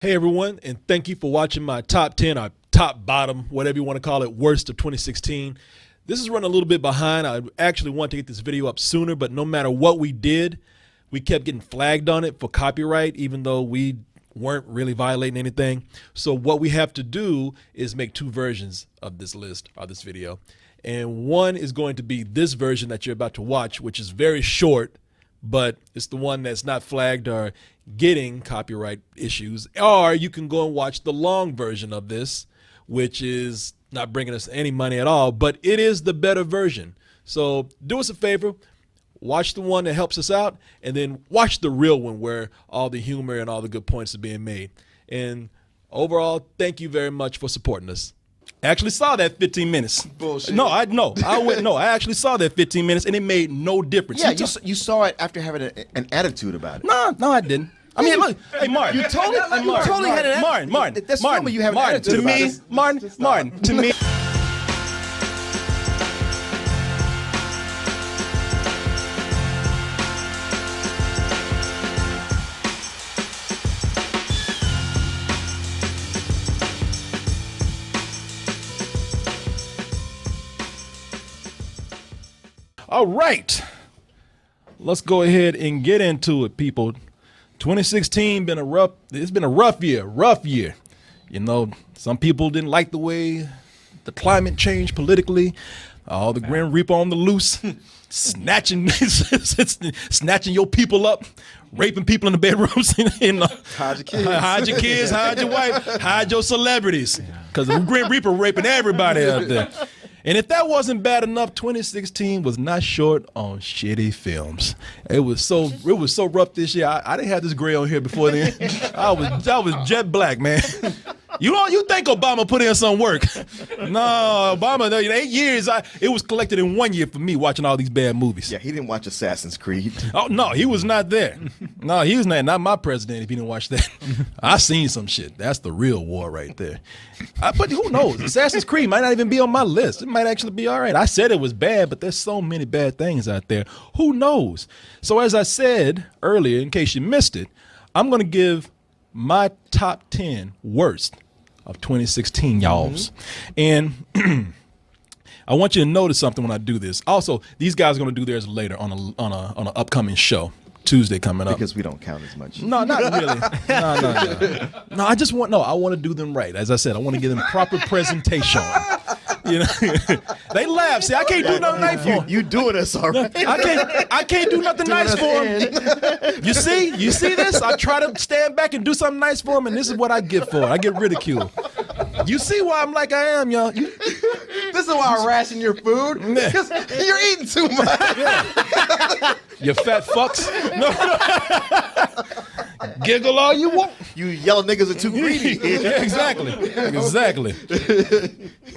Hey everyone, and thank you for watching my top 10 or top bottom, whatever you want to call it, worst of 2016. This is running a little bit behind. I actually want to get this video up sooner, but no matter what we did, we kept getting flagged on it for copyright, even though we weren't really violating anything. So what we have to do is make two versions of this list or this video. And one is going to be this version that you're about to watch, which is very short, but it's the one that's not flagged or getting copyright issues. Or you can go and watch the long version of this, which is not bringing us any money at all, but it is the better version. So do us a favor, watch the one that helps us out, and then watch the real one where all the humor and all the good points are being made. And overall, thank you very much for supporting us. I actually saw that 15 minutes. Bullshit. No, I actually saw that 15 minutes, and it made no difference. Yeah, you saw it after having an attitude about it. No, I didn't. I mean, look, hey, Martin. You totally had an attitude. Martin. That's Martin, you have an attitude to about me, it. Martin, to me. All right, let's go ahead and get into it, people. 2016 it's been a rough year. You know, some people didn't like the way the climate changed politically. All the Grim Reaper on the loose, snatching your people up, raping people in the bedrooms. You know, Hide your kids. Hide your kids, hide your wife, hide your celebrities. Because the Grim Reaper raping everybody out there. And if that wasn't bad enough, 2016 was not short on shitty films. It was so rough this year. I didn't have this gray on here before then. I was jet black, man. You think Obama put in some work? No, Obama. 8 years. It was collected in 1 year for me watching all these bad movies. Yeah, he didn't watch Assassin's Creed. Oh no, he was not there. No, he was not my president if he didn't watch that. I seen some shit. That's the real war right there. But who knows? Assassin's Creed might not even be on my list. It might actually be all right. I said it was bad, but there's so many bad things out there. Who knows? So as I said earlier, in case you missed it, I'm going to give my top 10 worst of 2016, y'alls. And I want you to notice something when I do this. Also, these guys are going to do theirs later on an upcoming show. Tuesday coming up. Because we don't count as much. No, not really. No, I want to do them right. As I said, I want to give them proper presentation. You know, they laugh. See, I can't do nothing nice for them. You doing us all right. I can't do nothing nice for them. You see this? I try to stand back and do something nice for them, and this is what I get for it. I get ridiculed. You see why I'm like I am, y'all. This is why I ration your food. Because you're eating too much. Yeah. You fat fucks. No. Giggle all you want. You yellow niggas are too greedy. Yeah, exactly.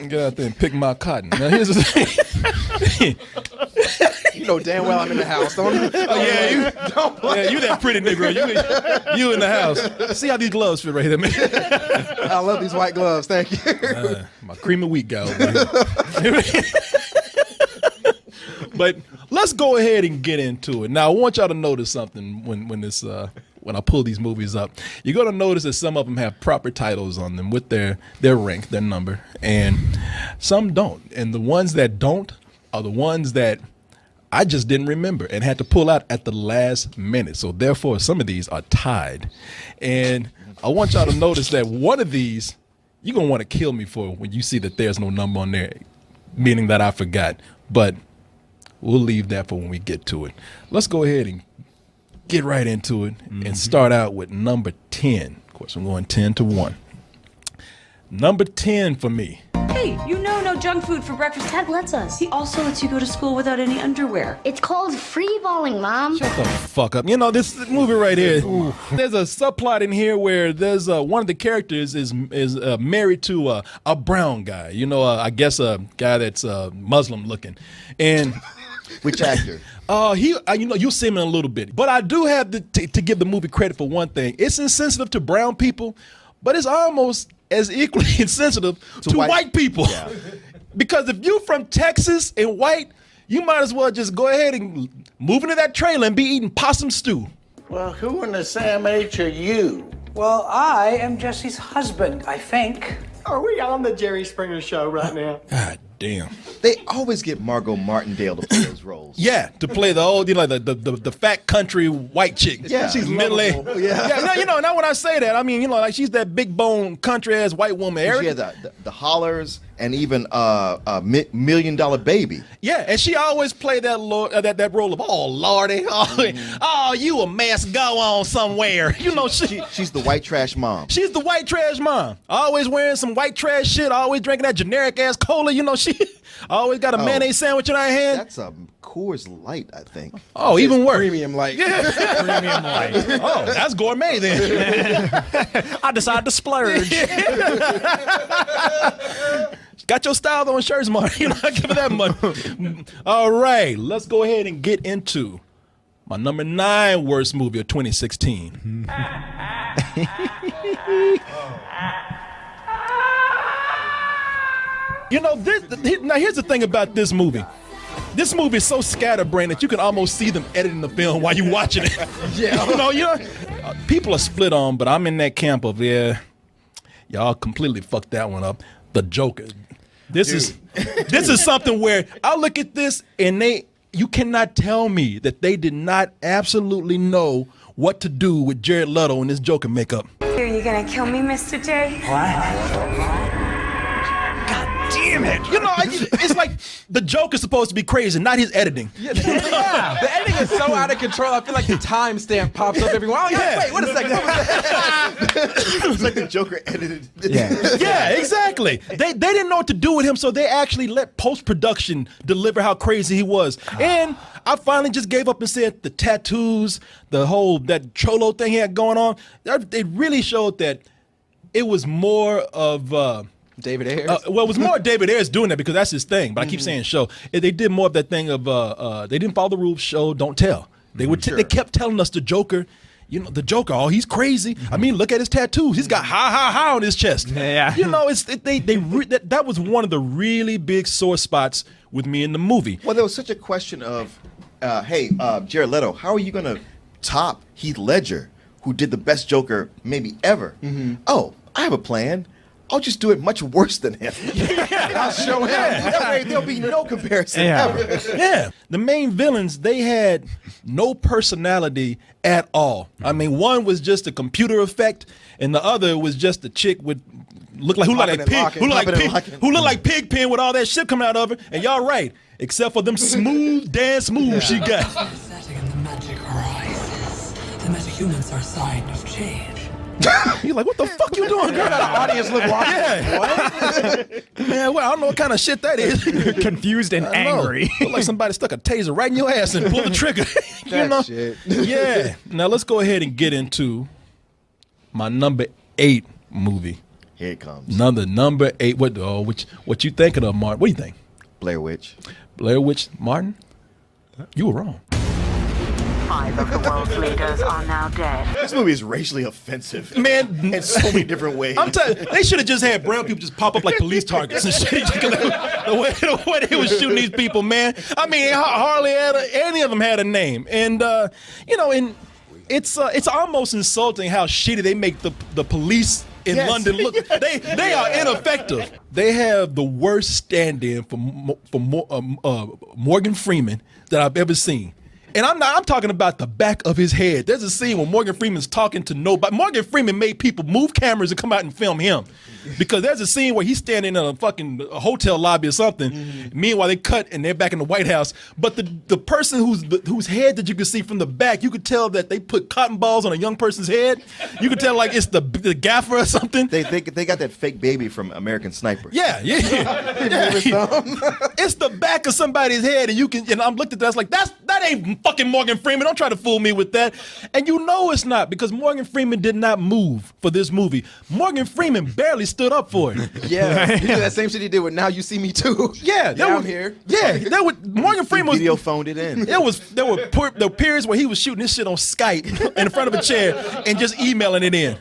Get out there and pick my cotton. Now here's the thing. You know damn well I'm in the house, don't you? Oh yeah, you that pretty nigga. You in the house. See how these gloves fit right here, man. I love these white gloves. Thank you. My cream of wheat guy over here. But let's go ahead and get into it. Now, I want y'all to notice something when I pull these movies up. You're going to notice that some of them have proper titles on them with their rank, their number, and some don't. And the ones that don't are the ones that I just didn't remember and had to pull out at the last minute. So therefore, some of these are tied. And I want y'all to notice that one of these, you're going to want to kill me for when you see that there's no number on there, meaning that I forgot. But we'll leave that for when we get to it. Let's go ahead and get right into it and start out with number 10. Of course, I'm going 10 to 1. Number 10 for me. Hey, you know no junk food for breakfast. Dad lets us. He also lets you go to school without any underwear. It's called free balling, Mom. Shut the fuck up. You know, this movie right here, there's a subplot in here where there's one of the characters is married to a brown guy. You know, I guess a guy that's Muslim looking. And which actor? You'll see him in a little bit. But I do have to give the movie credit for one thing. It's insensitive to brown people, but it's almost as equally insensitive to white people. Yeah. Because if you're from Texas and white, you might as well just go ahead and move into that trailer and be eating possum stew. Well, who in the Sam H are you? Well, I am Jesse's husband, I think. Are we on the Jerry Springer show right now? God damn. They always get Margot Martindale to play those roles. Yeah, to play the old, the fat country white chick. Yeah, she's middle-aged. lovable. Yeah. Yeah, now when I say that, I mean, like she's that big bone country ass white woman. She had the hollers and even $1 Million Baby. Yeah, and she always played that role of, oh lordy, oh you a mess, go on somewhere. She's the white trash mom. She's the white trash mom. Always wearing some white trash shit. Always drinking that generic ass cola. She always got a mayonnaise sandwich in her hand. That's a Coors Light, I think. Oh, even worse. Premium Light. Premium light. Oh, that's gourmet then. I decided to splurge. Got your style on shirts, Marty. You're not giving that money. All right, let's go ahead and get into my number 9 worst movie of 2016. Now here's the thing about this movie. This movie is so scatterbrained that you can almost see them editing the film while you're watching it. Yeah. People are split on, but I'm in that camp of, y'all completely fucked that one up. The Joker. This is something where I look at this and you cannot tell me that they did not absolutely know what to do with Jared Leto in this Joker makeup. Are you gonna kill me, Mr. J? Damn it! It's like the joke is supposed to be crazy, not his editing. Yeah, the editing is so out of control. I feel like the timestamp pops up every while. Wait, wait a second. It's like the Joker edited. Yeah, exactly. They didn't know what to do with him, so they actually let post-production deliver how crazy he was. And I finally just gave up and said the tattoos, that cholo thing he had going on, they really showed that it was more of David Ayers? It was more David Ayers doing that because that's his thing. But I keep saying show. They did more of that thing of they didn't follow the rules. Show, don't tell. They they kept telling us the Joker. The Joker. Oh, he's crazy. I mean, look at his tattoos. He's got ha on his chest. Yeah. That was one of the really big sore spots with me in the movie. Well, there was such a question of, hey, Jared Leto, how are you going to top Heath Ledger, who did the best Joker maybe ever? Oh, I have a plan. I'll just do it much worse than him. I'll show him. That way there'll be no comparison ever. Yeah. The main villains, they had no personality at all. I mean, one was just a computer effect, and the other was just a chick with look like Pigpen with all that shit coming out of her. And y'all right, except for them smooth dance moves she got. Setting in the magic rises. The metahumans are a sign of change. You're like, what the fuck you doing, girl? The audience look watching. Yeah. What? Man, well, I don't know what kind of shit that is. Confused and angry. Look like somebody stuck a taser right in your ass and pulled the trigger. Shit. Yeah. Now let's go ahead and get into my number 8 movie. Here it comes. Number 8. What you thinking of, Martin? What do you think? Blair Witch. Blair Witch, Martin? You were wrong. 5 of the world's leaders are now dead. This movie is racially offensive. Man, in so many different ways. I'm telling you, they should have just had brown people just pop up like police targets and shit. the way they was shooting these people, man. I mean, hardly any of them had a name. And, and it's almost insulting how shitty they make the police in London look. They are ineffective. They have the worst stand-in for Morgan Freeman that I've ever seen. And I'm talking about the back of his head. There's a scene where Morgan Freeman's talking to nobody. Morgan Freeman made people move cameras and come out and film him. Because there's a scene where he's standing in a fucking hotel lobby or something. Meanwhile, they cut and they're back in the White House. But the person whose head that you could see from the back, you could tell that they put cotton balls on a young person's head. You could tell like it's the gaffer or something. They got that fake baby from American Sniper. Yeah. It's the back of somebody's head, and I'm looking at that. I was like, that ain't fucking Morgan Freeman. Don't try to fool me with that. And you know it's not, because Morgan Freeman did not move for this movie. Morgan Freeman barely stood up for it. Yeah, he did that same shit he did with Now You See Me Too. Yeah, I'm here. Yeah, Morgan Freeman video phoned it in. There were periods where he was shooting this shit on Skype in front of a chair and just emailing it in.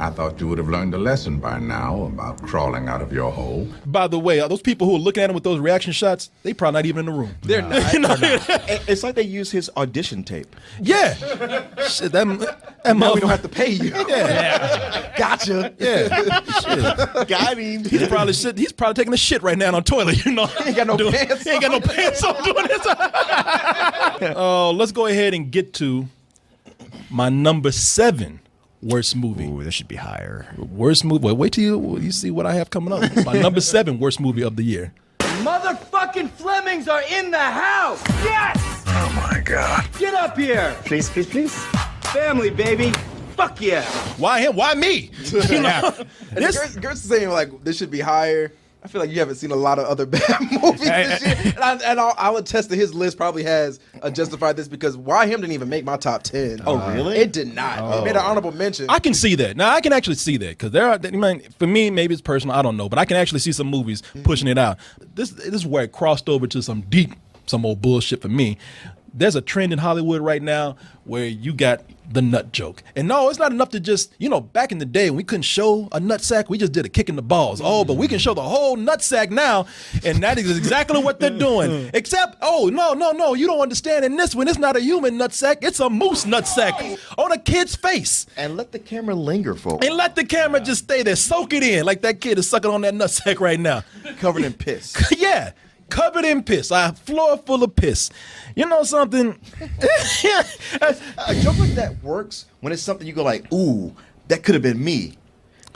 I thought you would have learned a lesson by now about crawling out of your hole. By the way, those people who are looking at him with those reaction shots, they probably not even in the room. They're not. It's like they use his audition tape. Yeah. Shit, that now we don't have to pay you. Yeah. Gotcha. Yeah. Shit. Got him. He's probably taking a shit right now on the toilet, you know. He ain't got no pants. He ain't got no pants on doing this. Let's go ahead and get to my number 7 worst movie. Ooh, this should be higher. Worst movie. Well, wait till you see what I have coming up. My number 7 worst movie of the year. Motherfucking Flemings are in the house! Yes! Oh my God. Get up here! Please, please, please. Family, baby. Fuck yeah! Why him? Why me? You know? Gert's saying like this should be higher. I feel like you haven't seen a lot of other bad movies this year. And I'll attest that his list probably has justified this because Why Him didn't even make my top 10. Oh, really? It did not. It made an honorable mention. I can see that. Now, I can actually see that because for me, maybe it's personal. I don't know. But I can actually see some movies pushing it out. This is where it crossed over to some old bullshit for me. There's a trend in Hollywood right now where you got the nut joke. And no, it's not enough to just, back in the day when we couldn't show a nut sack, we just did a kick in the balls. Oh, but we can show the whole nut sack now, and that is exactly what they're doing. Except, no, you don't understand. In this one, it's not a human nut sack, it's a moose nut sack on a kid's face. And let the camera linger, folks. And let the camera just stay there, soak it in, like that kid is sucking on that nut sack right now. Covered in piss. Yeah. Covered in piss. A floor full of piss. You know something? A joke like that works when it's something you go like, ooh, that could have been me.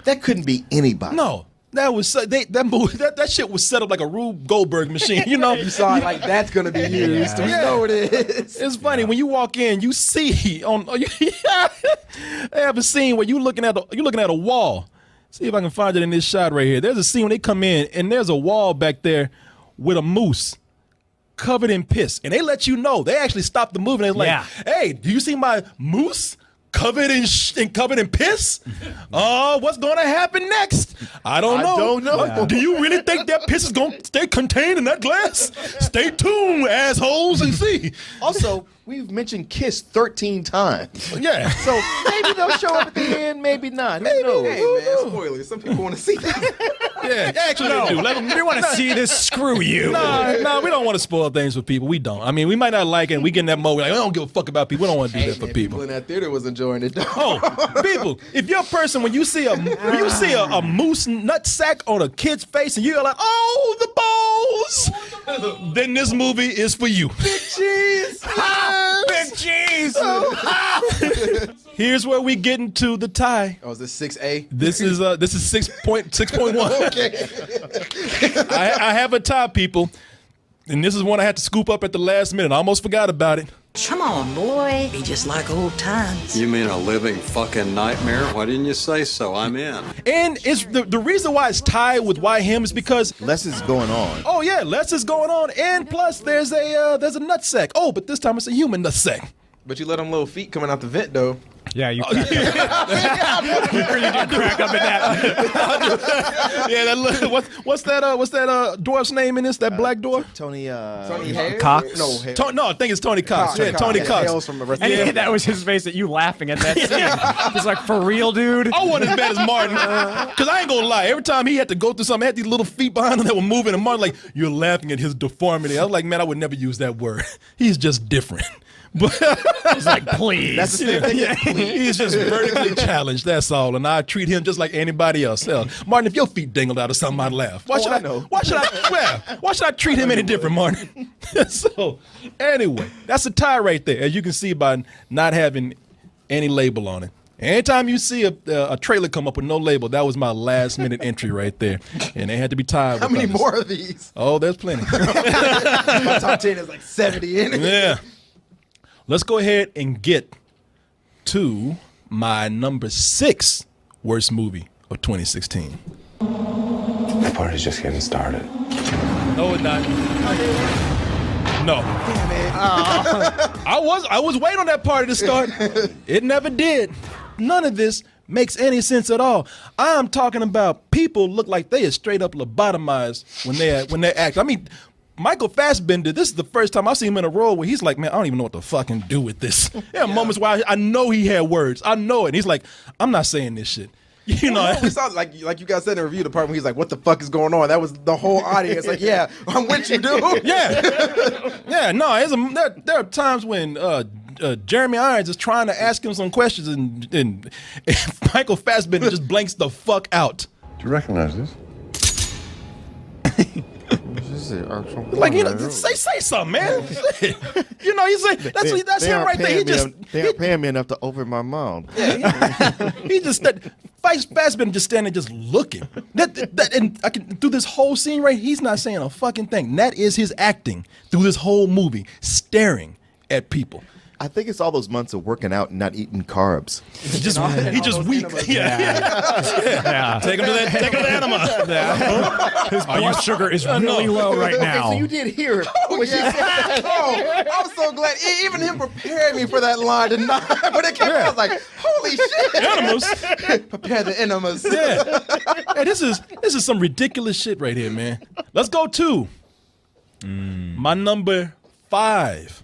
That couldn't be anybody. No. That shit was set up like a Rube Goldberg machine, You saw it like that's gonna be used. We know it is. It's funny when you walk in, you see they have a scene where you're looking at a wall. See if I can find it in this shot right here. There's a scene when they come in and there's a wall back there with a moose covered in piss. And they let you know. They actually stopped the movie and they're like, hey, do you see my moose covered in piss? What's going to happen next? I don't know. Yeah. Do you really think that piss is going to stay contained in that glass? Stay tuned, assholes, and see. Also, we've mentioned Kiss 13 times. Yeah. So maybe they'll show up at the end, maybe not. Who knows? Hey, man, spoilers. Some people want to see that. Yeah, actually they do. If you want to see this, screw you. No, we don't want to spoil things for people. We don't. I mean, we might not like it, and we get in that mode. We're like, I don't give a fuck about people. We don't want to do that for people. People in that theater was enjoying it. People, if you're a person when you see a moose nut sack on a kid's face and you're like, oh, the balls, then this movie is for you. Big cheese. Big cheese. Here's where we get into the tie. Oh, is this 6A? This is 6.1. Okay. I have a tie, people, and this is one I had to scoop up at the last minute. I almost forgot about it. Come on, boy. Be just like old times. You mean a living fucking nightmare? Why didn't you say so? I'm in. And it's the reason why it's tied with Why Him is because less is going on. Oh yeah, less is going on, and plus there's a nutsack. Oh, but this time it's a human nutsack. But you let them little feet coming out the vent though. Yeah, you really did crack up at that. Yeah, what's that dwarf's name in this? That black dwarf? Tony Cox? No, I think it's Tony Cox. Yeah, Tony Cox. And that was his face at you laughing at that scene. He's like, for real, dude? I wasn't as bad as Martin. Because I ain't gonna lie, every time he had to go through something, he had these little feet behind him that were moving, and Martin like, you're laughing at his deformity. I was like, man, I would never use that word. He's just different. But he's like, please. That's the same thing. He's just vertically challenged, that's all. And I treat him just like anybody else. Hell, Martin, if your feet dingled out or something, I'd laugh. Why should I treat him any different, Martin? So, anyway, that's a tie right there, as you can see by not having any label on it. Anytime you see a trailer come up with no label, that was my last minute entry right there. And they had to be tied. How many more of these? Oh, there's plenty. My top 10 is like 70 in it. Yeah. Let's go ahead and get to my number 6 worst movie of 2016. The party's just getting started. No, it's not. No. Damn it. I was waiting on that party to start. It never did. None of this makes any sense at all. I'm talking about people look like they are straight up lobotomized when they act. I mean, Michael Fassbender, this is the first time I've seen him in a role where he's like, man, I don't even know what to fucking do with this. There are moments where I know he had words. I know it. And he's like, I'm not saying this shit. You know, we saw like you guys said in the review, the part where he's like, "What the fuck is going on?" That was the whole audience. Like, yeah, I'm with you, dude. Yeah. No, there are times when Jeremy Irons is trying to ask him some questions, and Michael Fassbender just blanks the fuck out. Do you recognize this? Like, you know, say something, man. You know, you say that's him right there. They aren't paying me enough to open my mouth. Yeah, he just Fassbender just standing, just looking. And I can through this whole scene right. He's not saying a fucking thing. That is his acting through this whole movie, staring at people. I think it's all those months of working out and not eating carbs. He just weak. Yeah. Take him to the enema. Yeah. His blood sugar is really low right now. Okay, so you did hear it. I'm so glad. Even him prepared me for that line to not. When it came out, I was like, "Holy shit!" Enemas. Prepare the enemas. Yeah. Hey, this is some ridiculous shit right here, man. Let's go to my number 5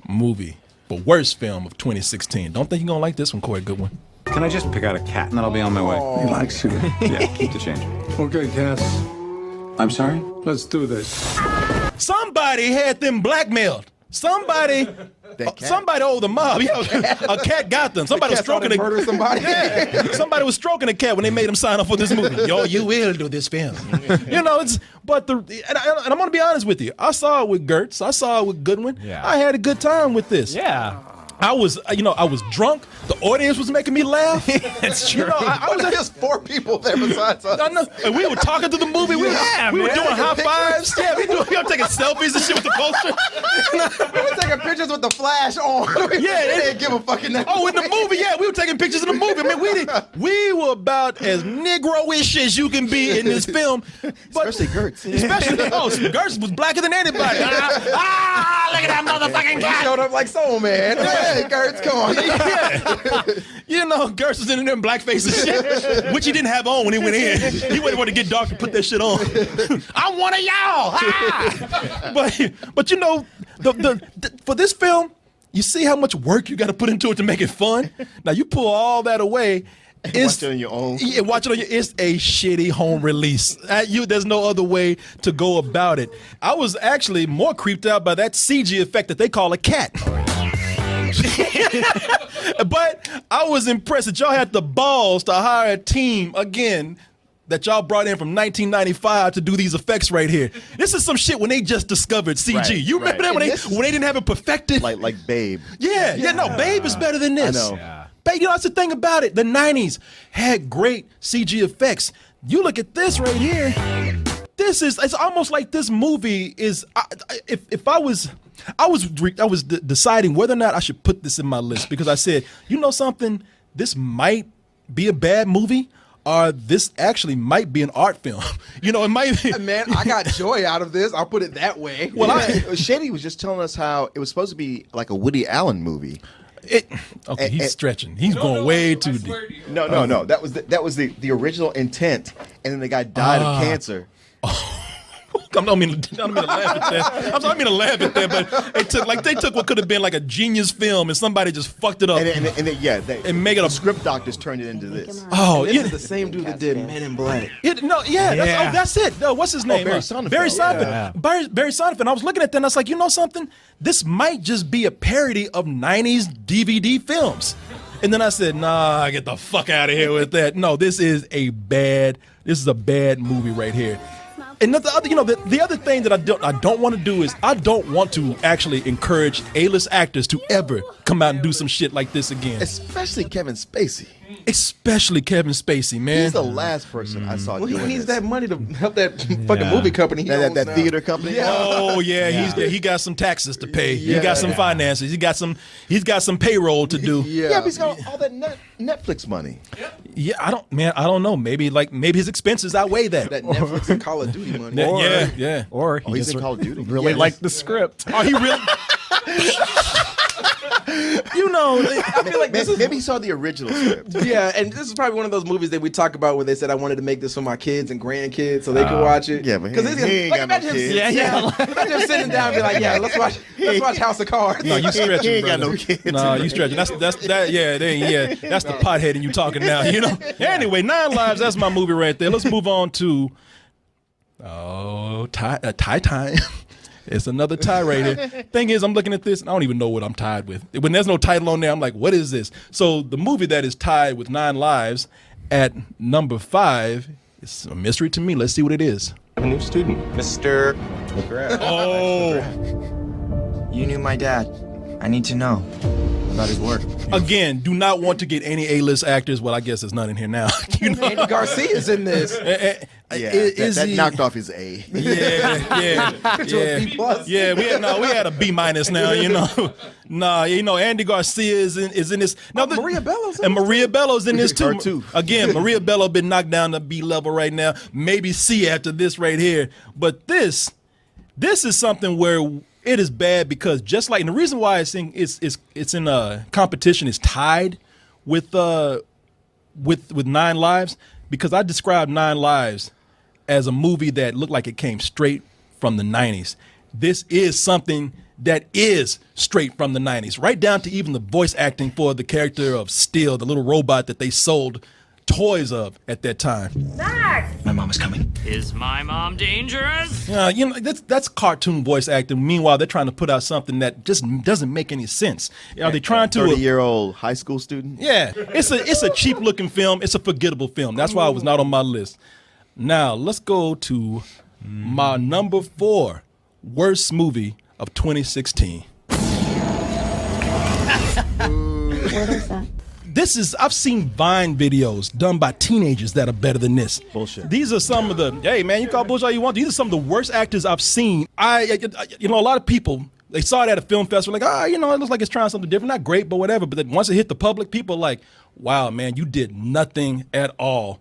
movie. But worst film of 2016. Don't think you're gonna like this one, Corey Goodwin. Can I just pick out a cat and then I'll be on my way? He likes you. Yeah, keep the change. Okay, Cass. I'm sorry? Let's do this. Somebody had them blackmailed. Somebody owed the mob. A cat got them. Somebody was stroking a murder somebody. Yeah. Somebody was stroking a cat when they made him sign up for this movie. Yo, you will do this film. You know, and I'm gonna be honest with you. I saw it with Gertz. I saw it with Goodwin. Yeah. I had a good time with this. Yeah. I was drunk. The audience was making me laugh. It's true. You know, I was just 4 people there besides us. I know. And we were talking to the movie. We were doing high fives. Yeah, we were taking selfies and shit with the poster. We were taking pictures with the flash on. Yeah, they didn't give a fucking. Oh, in the movie, yeah, we were taking pictures in the movie. I mean, we were about as Negro-ish as you can be in this film. But, especially Gertz. Gertz was blacker than anybody. Look at that motherfucking guy. He showed up like Soul Man. Hey, Gertz, come on. Yeah. You know, Gertz was in there in blackface and shit, which he didn't have on when he went in. He waited for it to get dark to put that shit on. I'm one of y'all. But you know, for this film, you see how much work you got to put into it to make it fun. Now you pull all that away. Watch it on your own. Yeah, watch it on your. It's a shitty home release. There's no other way to go about it. I was actually more creeped out by that CG effect that they call a cat. But I was impressed that y'all had the balls to hire a team again that y'all brought in from 1995 to do these effects right here. This is some shit when they just discovered CG. Right, you remember that when they didn't have it perfected? Like Babe. Yeah, no, Babe is better than this. I know. Yeah. Babe, you know, that's the thing about it. The 90s had great CG effects. You look at this right here. It's almost like this movie is. If I was deciding whether or not I should put this in my list because I said, you know something, this might be a bad movie, or this actually might be an art film. You know, it might be. Man, I got joy out of this. I'll put it that way. Well, Shady was just telling us how it was supposed to be like a Woody Allen movie. He's stretching. He's going way too deep. No. That was the original intent, and then the guy died of cancer. I don't mean to laugh at that. I mean to laugh at that, but they took what could have been like a genius film and somebody just fucked it up and make it a script doctors turned it into this. This is the same dude that did Men in Black. That's it. No, what's his name? Barry Sonnenfeld. Barry Sonnenfeld. Barry Sonnenfeld. I was looking at that and I was like, you know something? This might just be a parody of 90s DVD films. And then I said, nah, get the fuck out of here with that. No, this is a bad movie right here. And the other thing that I don't want to do is I don't want to actually encourage A-list actors to ever come out and do some shit like this again. Especially Kevin Spacey. Especially Kevin Spacey, man. He's the last person I saw. Well, he needs that money to help that fucking movie company. That theater company. Yeah. Oh yeah, he got some taxes to pay. He got some finances. He's got some payroll to do. Yeah, but he's got all that Netflix money. Yeah, I don't know. Maybe his expenses outweigh that. That Netflix and Call of Duty money. Or he's in Call of Duty. Really liked the script. Oh, he really. You know, I feel like this is Maybe he saw the original script. yeah, and this is probably one of those movies that we talk about where they said I wanted to make this for my kids and grandkids so they could watch it. Yeah, but he ain't like, got no imagine him, kids. imagine him sitting down and be like, yeah, let's watch House of Cards. no, you stretching, He ain't got brother. no kids. No, you stretching. That's that. Yeah, that's the pothead in you talking now. You know. Anyway, 9 Lives. That's my movie right there. Let's move on to tie time. It's another tie right here. Thing is, I'm looking at this and I don't even know what I'm tied with. When there's no title on there, I'm like, what is this? So the movie that is tied with 9 Lives at number 5 is a mystery to me. Let's see what it is. I have a new student, Mr. McGrath. Oh. You knew my dad. I need to know about his work. Again, do not want to get any A-list actors. Well, I guess there's none in here now. You know? Andy Garcia's in this. Yeah, Is that he- knocked off his A. Yeah. To a B plus. Yeah, we had a B minus now, you know. Nah, you know, Andy Garcia is in this. Now, Maria Bello's in and this Maria Bello's in this Her too. too. Again, Maria Bello been knocked down to B level right now. Maybe C after this right here. But this is something where it is bad because just like, and the reason why it's in a competition is tied with 9 Lives, because I described 9 Lives as a movie that looked like it came straight from the 90s. This is something that is straight from the 90s, right down to even the voice acting for the character of Steel, the little robot that they sold toys of at that time. My mom is coming. Is my mom dangerous? You know, that's cartoon voice acting. Meanwhile, they're trying to put out something that just doesn't make any sense. Are they trying to 30-year-old high school student? Yeah, it's a cheap looking film. It's a forgettable film. That's why it was not on my list. Now let's go to my number 4 worst movie of 2016. What is that? I've seen Vine videos done by teenagers that are better than this. Bullshit. These are some of the, hey man, you call bullshit all you want. These are some of the worst actors I've seen. You know, a lot of people, they saw it at a film festival, like, you know, it looks like it's trying something different. Not great, but whatever. But then once it hit the public, people are like, wow, man, you did nothing at all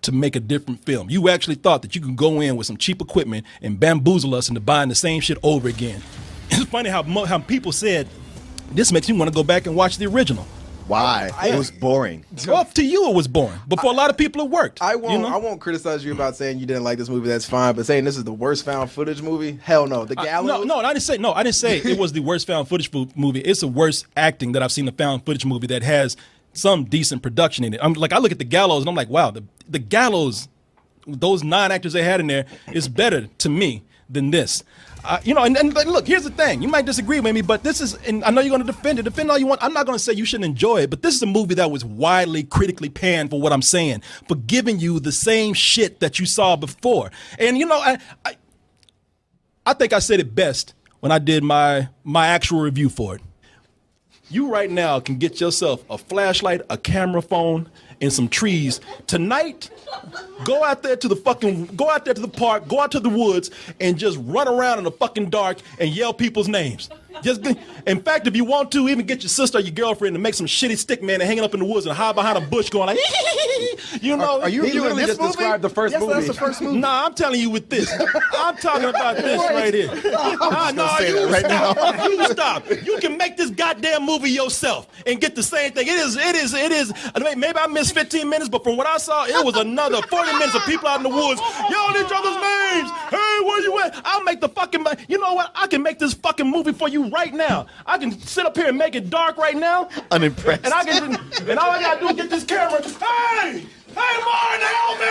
to make a different film. You actually thought that you could go in with some cheap equipment and bamboozle us into buying the same shit over again. It's funny how people said, this makes me want to go back and watch the original. Why? It was boring. Well, to you it was boring, but for a lot of people it worked. I won't criticize you about saying you didn't like this movie. That's fine, but saying this is the worst found footage movie, hell no. The Gallows. No, I didn't say it was the worst found footage movie. It's the worst acting that I've seen a found footage movie that has some decent production in it. I look at the Gallows and I'm like, wow, the Gallows, those 9 actors they had in there is better to me than this. You know, and look, here's the thing. You might disagree with me, but this is, and I know you're going to defend it. Defend all you want. I'm not going to say you shouldn't enjoy it, but this is a movie that was widely critically panned for what I'm saying, for giving you the same shit that you saw before. And, you know, I think I said it best when I did my actual review for it. You right now can get yourself a flashlight, a camera phone, and some trees. Tonight, go out there to the park, go out to the woods, and just run around in the fucking dark and yell people's names. In fact, if you want to, even get your sister or your girlfriend to make some shitty stick man and hang it up in the woods and hide behind a bush going like, you know. Are you reviewing this movie? Described the first movie. That's the first movie. Nah, I'm telling you with this. I'm talking about this right here. You stop. You can make this goddamn movie yourself and get the same thing. It is. I mean, maybe I missed 15 minutes, but from what I saw, it was another 40 minutes of people out in the woods yelling each other's names. Hey, where you at? I'll make the fucking. You know what? I can make this fucking movie for you right now. I can sit up here and make it dark right now. Unimpressed. And all I gotta do is get this camera. Hey, Marlon, help me!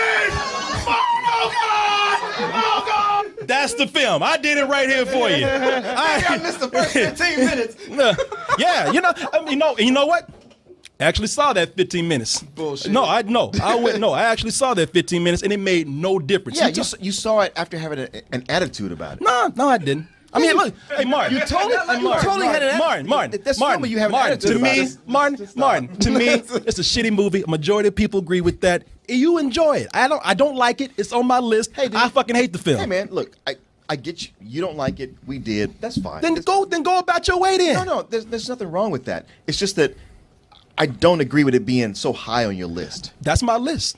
Oh God! Oh God! That's the film. I did it right here for you. I missed the first 15 minutes. Yeah, you know what? I actually saw that 15 minutes. Bullshit. No, I actually saw that 15 minutes, and it made no difference. Yeah, you saw it after having an attitude about it. No, I didn't. I mean, look, hey, Martin. You totally had an attitude. Martin. That's normal. You have an attitude about it. Martin. To me, it's a shitty movie. A majority of people agree with that. You enjoy it. I don't like it. It's on my list. Hey, dude, I fucking hate the film. Hey, man, look, I get you. You don't like it. We did. That's fine. Then go about your way then. No. There's nothing wrong with that. It's just that I don't agree with it being so high on your list. That's my list.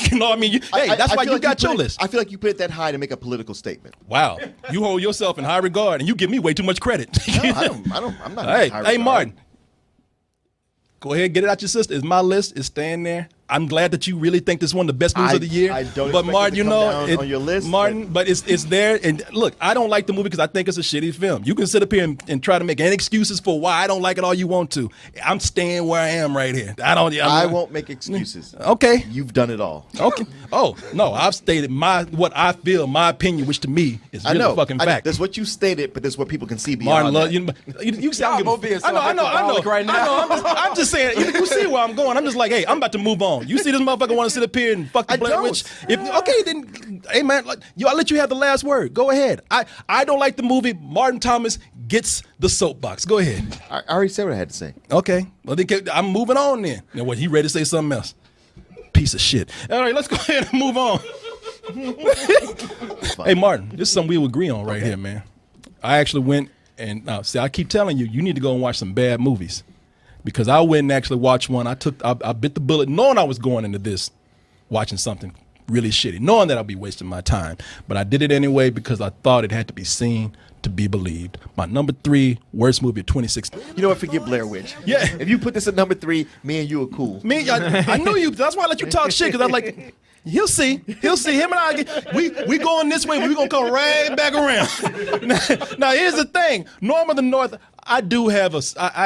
You know what I mean? That's why you got your list. I feel like you put it that high to make a political statement. Wow. You hold yourself in high regard, and you give me way too much credit. No, I'm not. Hey, Martin. Go ahead, get it out your system. It's my list. It's staying there. I'm glad that you really think this is one of the best movies of the year. I don't but expect Martin, it to you come know, down on your list, Martin, but it's there. And look, I don't like the movie because I think it's a shitty film. You can sit up here and try to make any excuses for why I don't like it all you want to. I'm staying where I am right here. I won't make excuses. Okay, you've done it all. Okay. Oh no, I've stated what I feel, my opinion, which to me is really a fucking fact. That's what you stated, but that's what people can see beyond Martin, that. you say Y'all both being so hyperbolic right now. I'm just saying. You see where I'm going. I'm just like, hey, I'm about to move on. You see this motherfucker want to sit up here and fuck the Blair Witch? Okay, then, hey man, I'll let you have the last word. Go ahead. I don't like the movie. Martin Thomas gets the soapbox. Go ahead. I already said what I had to say. Okay. Well, I'm moving on then. Now, what, he ready to say something else? Piece of shit. All right, let's go ahead and move on. Hey, Martin, this is something we agree on right here, man. I actually went and, see, I keep telling you, you need to go and watch some bad movies. Because I went and actually watched one. I bit the bullet knowing I was going into this watching something really shitty, knowing that I'd be wasting my time. But I did it anyway because I thought it had to be seen to be believed. My number 3 worst movie of 2016. You know what? Forget Blair Witch. Yeah. If you put this at number 3, me and you are cool. I knew you. That's why I let you talk shit, because I'm like, he'll see. Him and I, we going this way, but we going to come right back around. Now, here's the thing. Norm of the North, I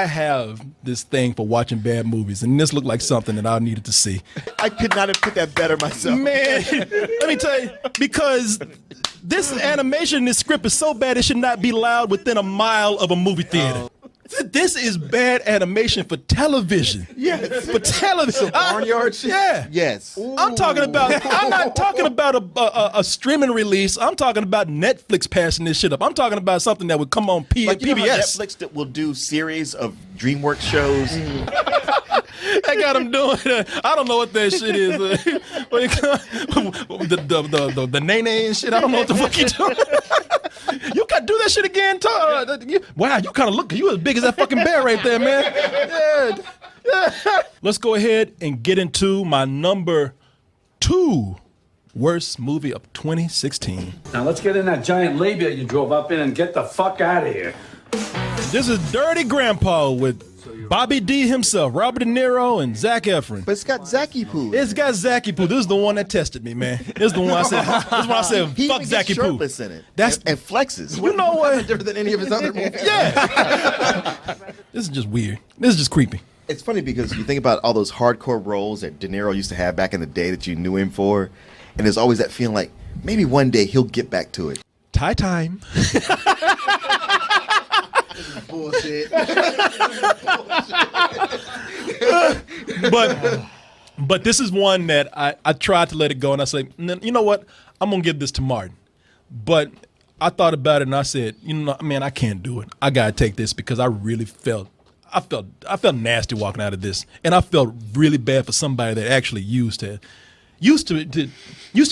have this thing for watching bad movies, and this looked like something that I needed to see. I could not have put that better myself. Man, let me tell you, because this animation, this script is so bad it should not be allowed within a mile of a movie theater. This is bad animation for television. Yes. For television. Barnyard shit? Yeah. Yes. I'm not talking about a streaming release. I'm talking about Netflix passing this shit up. I'm talking about something that would come on like, you PBS. know how Netflix that will do series of DreamWorks shows. They got them doing I don't know what that shit is. The nay and shit. I don't know what the fuck you doing. You can do that shit again. Wow, you kind of look. You as big as that fucking bear right there, man. Yeah. Let's go ahead and get into my number 2 worst movie of 2016. Now let's get in that giant labia you drove up in and get the fuck out of here. This is Dirty Grandpa with Bobby D himself, Robert De Niro, and Zac Efron. But it's got Zacky Poo. It's got Zacky Poo. This is the one that tested me, man. This is the one I said. Fuck Zacky Poo. Shirtless in it. And flexes. You know what? Different than any of his other movies. Yeah. This is just weird. This is just creepy. It's funny because you think about all those hardcore roles that De Niro used to have back in the day that you knew him for, and there's always that feeling like maybe one day he'll get back to it. Tie time. Bullshit. But this is one that I tried to let it go, and I said, you know what? I'm gonna give this to Martin. But I thought about it and I said, man, I can't do it. I gotta take this because I really felt nasty walking out of this, and I felt really bad for somebody that actually used to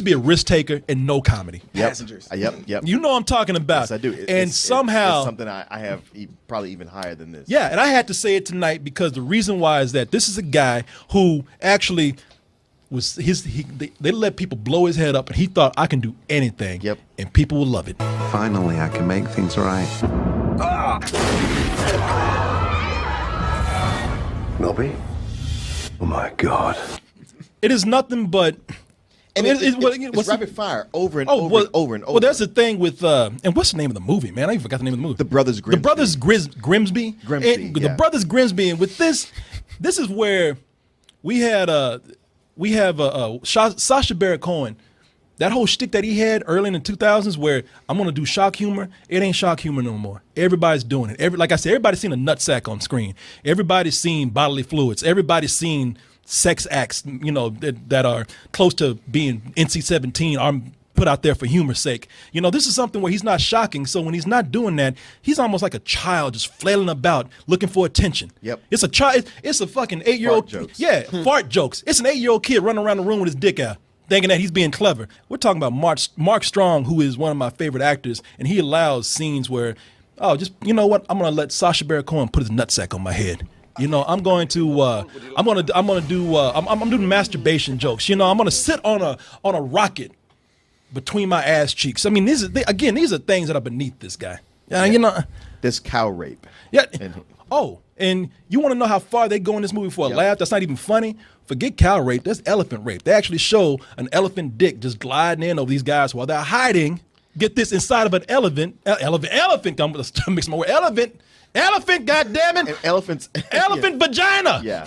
be a risk taker and no comedy. Passengers. Yep. You know what I'm talking about. Yes, I do. It's something I have probably even higher than this. Yeah, and I had to say it tonight because the reason why is that this is a guy who actually was they let people blow his head up, and he thought, I can do anything. Yep. And people will love it. Finally, I can make things right. Nobby? Oh my God. It is nothing but. And it's rapid fire over and over and over. Well, there's the thing with and what's the name of the movie, man? I even forgot the name of the movie. The Brothers Grimsby. The Brothers Grimsby. The Brothers Grimsby, and with this is where we have Sacha Baron Cohen. That whole shtick that he had early in the 2000s, where I'm gonna do shock humor, it ain't shock humor no more. Everybody's doing it. Like I said, everybody's seen a nutsack on screen. Everybody's seen bodily fluids. Everybody's seen sex acts, that are close to being NC-17 are put out there for humor's sake. This is something where he's not shocking. So when he's not doing that, he's almost like a child just flailing about looking for attention. Yep. It's a child. It's a fucking 8-year-old. Fart jokes. Yeah, fart jokes. It's an 8-year-old kid running around the room with his dick out, thinking that he's being clever. We're talking about Mark Strong, who is one of my favorite actors, and he allows scenes where, you know what? I'm gonna let Sacha Baron Cohen put his nutsack on my head. I'm going to I'm gonna do masturbation jokes. I'm gonna sit on a rocket between my ass cheeks. I mean, these are things that are beneath this guy. There's cow rape. Yeah. Oh, and you want to know how far they go in this movie for a laugh? That's not even funny. Forget cow rape. There's elephant rape. They actually show an elephant dick just gliding in over these guys while they're hiding. Get this, inside of an elephant. Elephant. I'm going to mix my word. Elephant, goddammit. And elephants. Elephant vagina. Yeah.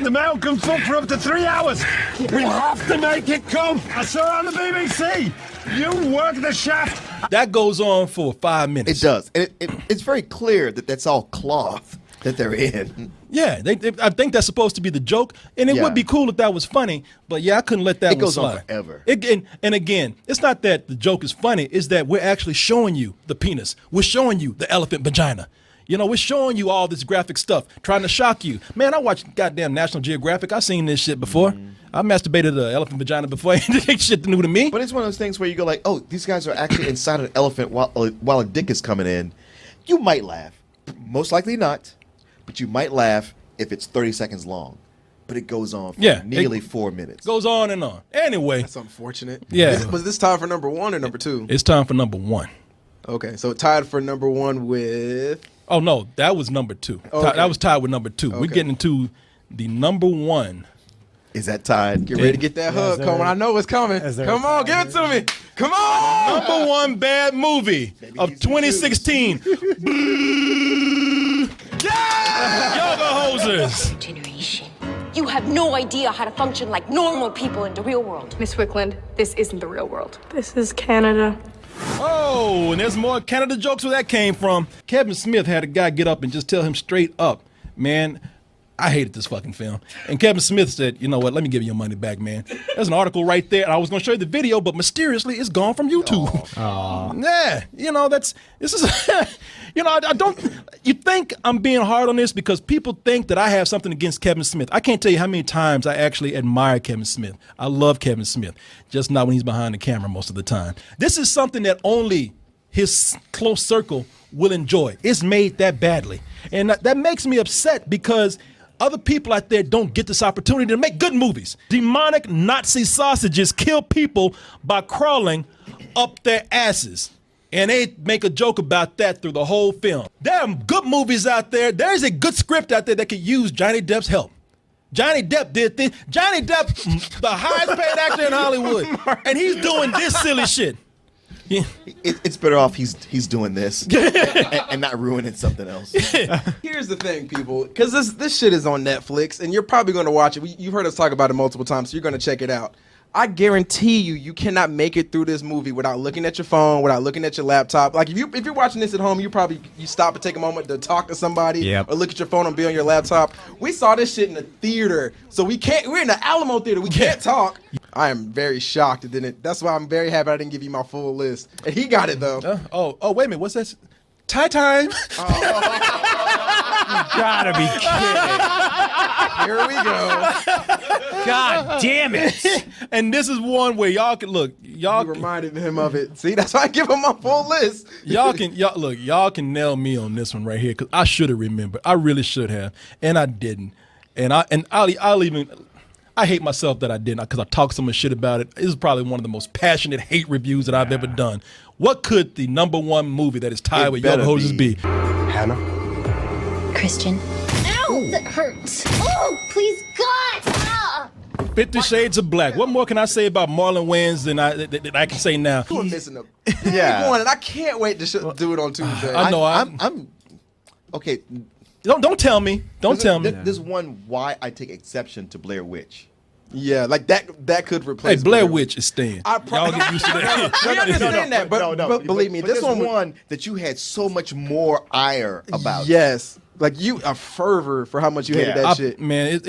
The mail comes up for up to 3 hours. We have to make it come. I saw it on the BBC. You work the shaft. That goes on for 5 minutes. It does. And it's very clear that that's all cloth that they're in. Yeah, I think that's supposed to be the joke, and it would be cool if that was funny, but I couldn't let that one slide. It goes on forever. And again, it's not that the joke is funny, it's that we're actually showing you the penis. We're showing you the elephant vagina. We're showing you all this graphic stuff, trying to shock you. Man, I watched goddamn National Geographic. I've seen this shit before. I masturbated an elephant vagina before. Ain't shit new to me. But it's one of those things where you go like, oh, these guys are actually inside an elephant while a dick is coming in. You might laugh. Most likely not. But you might laugh if it's 30 seconds long. But it goes on for nearly 4 minutes. Goes on and on. Anyway. That's unfortunate. Yeah. Was this time for number 1 or number 2? It's time for number 1. Okay, so tied for number 1 with... Oh, no, that was number 2. Okay. That was tied with number 2. Okay. We're getting into the number 1. Is that tied? Get ready to get that hug, Coleman. I know it's coming. Come on, give it to me. Come on. Number 1 bad movie of 2016. Yoga hosers. Generation. You have no idea how to function like normal people in the real world. Miss Wickland, this isn't the real world. This is Canada. Oh, and there's more Canada jokes where that came from. Kevin Smith had a guy get up and just tell him straight up, man, I hated this fucking film. And Kevin Smith said, you know what, let me give you your money back, man. There's an article right there, and I was going to show you the video, but mysteriously it's gone from YouTube. Yeah, this is, I don't, you think I'm being hard on this because people think that I have something against Kevin Smith. I can't tell you how many times I actually admire Kevin Smith. I love Kevin Smith, just not when he's behind the camera most of the time. This is something that only his close circle will enjoy. It's made that badly. And that makes me upset because other people out there don't get this opportunity to make good movies. Demonic Nazi sausages kill people by crawling up their asses. And they make a joke about that through the whole film. There are good movies out there. There's a good script out there that could use Johnny Depp's help. Johnny Depp did this. Johnny Depp, the highest paid actor in Hollywood. And he's doing this silly shit. Yeah. It's better off he's doing this and not ruining something else. Here's the thing, people, because this shit is on Netflix, and you're probably going to watch it. You've heard us talk about it multiple times, so you're going to check it out. I guarantee you cannot make it through this movie without looking at your phone, without looking at your laptop. Like if you're watching this at home, you stop and take a moment to talk to somebody or look at your phone and be on your laptop. We saw this shit in the theater, so we're in the Alamo theater. We can't talk. I am very shocked it didn't. That's why I'm very happy I didn't give you my full list. And he got it though. Wait a minute, what's that? Tie time. You gotta be kidding. Here we go. God damn it. And this is one where y'all can look. Y'all reminded him of it. See, that's why I give him my full list. Y'all can nail me on this one right here because I should have remembered. I really should have, and I didn't. And I'll even. I hate myself that I didn't because I talked so much shit about it. This is probably one of the most passionate hate reviews that I've ever done. What could the number 1 movie that is tied with Yoga Hoses be? Hannah. Christian. Ow! That hurts. Oh, please, God! Ah! 50 Shades of Black. What more can I say about Marlon Wayans than I can say now? You were missing a big one, and I can't wait to do it on Tuesday. I know. I'm okay. Don't tell me. Don't tell me. There's one why I take exception to Blair Witch. Yeah, like that could replace. Hey, Blair Witch is staying. Y'all get used to that. We understand that, but believe me, this one that you had so much more ire about. Yes, like a fervor for how much you hated that shit. Man,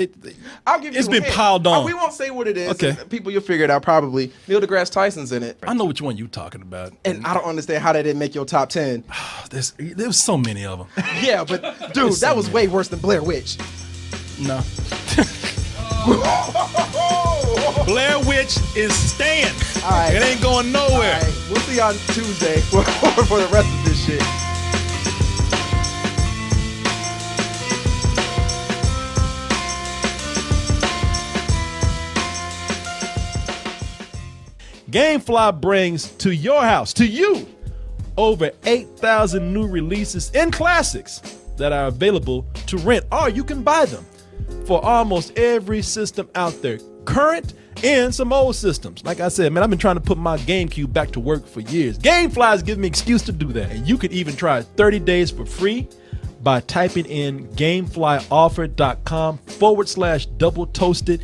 I'll give you. It's been piled on. We won't say what it is. Okay, people, you'll figure it out probably. Neil deGrasse Tyson's in it. I know which one you're talking about, and I don't understand how that didn't make your top 10. There was so many of them. Yeah, but dude, that was way worse than Blair Witch. No. Blair Witch is staying. All right. It ain't going nowhere. All right. We'll see you on Tuesday for the rest of this shit. Gamefly brings to your house, to you, over 8,000 new releases and classics that are available to rent, or you can buy them for almost every system out there, current and some old systems. Like I said, man, I've been trying to put my GameCube back to work for years. GameFly's giving me an excuse to do that. And you could even try 30 days for free by typing in gameflyoffer.com/double toasted.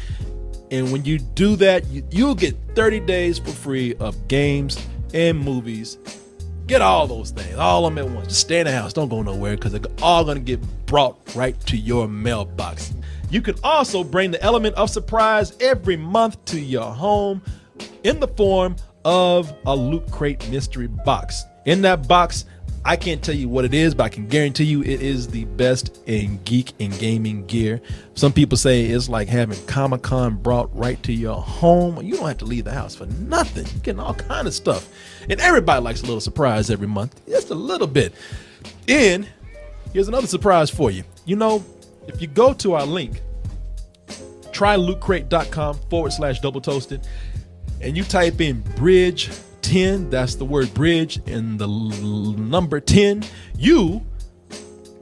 And when you do that, you'll get 30 days for free of games and movies. Get all those things, all of them at once. Just stay in the house. Don't go nowhere, because they're all going to get brought right to your mailbox. You can also bring the element of surprise every month to your home in the form of a Loot Crate mystery box. In that box, I can't tell you what it is, but I can guarantee you it is the best in geek and gaming gear. Some people say it's like having Comic-Con brought right to your home. You don't have to leave the house for nothing. You're getting all kind of stuff. And everybody likes a little surprise every month, just a little bit. And here's another surprise for you. You know, if you go to our link, trylootcrate.com/double toasted, and you type in bridge 10, that's the word bridge and the number 10, you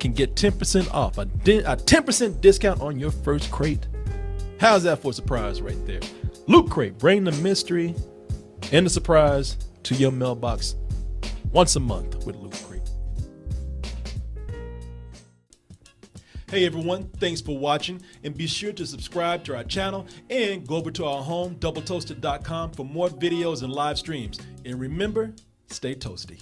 can get 10% off, a 10% discount on your first crate. How's that for a surprise right there? Loot Crate, bring the mystery and the surprise to your mailbox once a month with Loot Crate. Hey everyone, thanks for watching, and be sure to subscribe to our channel and go over to our home, doubletoasted.com, for more videos and live streams. And remember, stay toasty.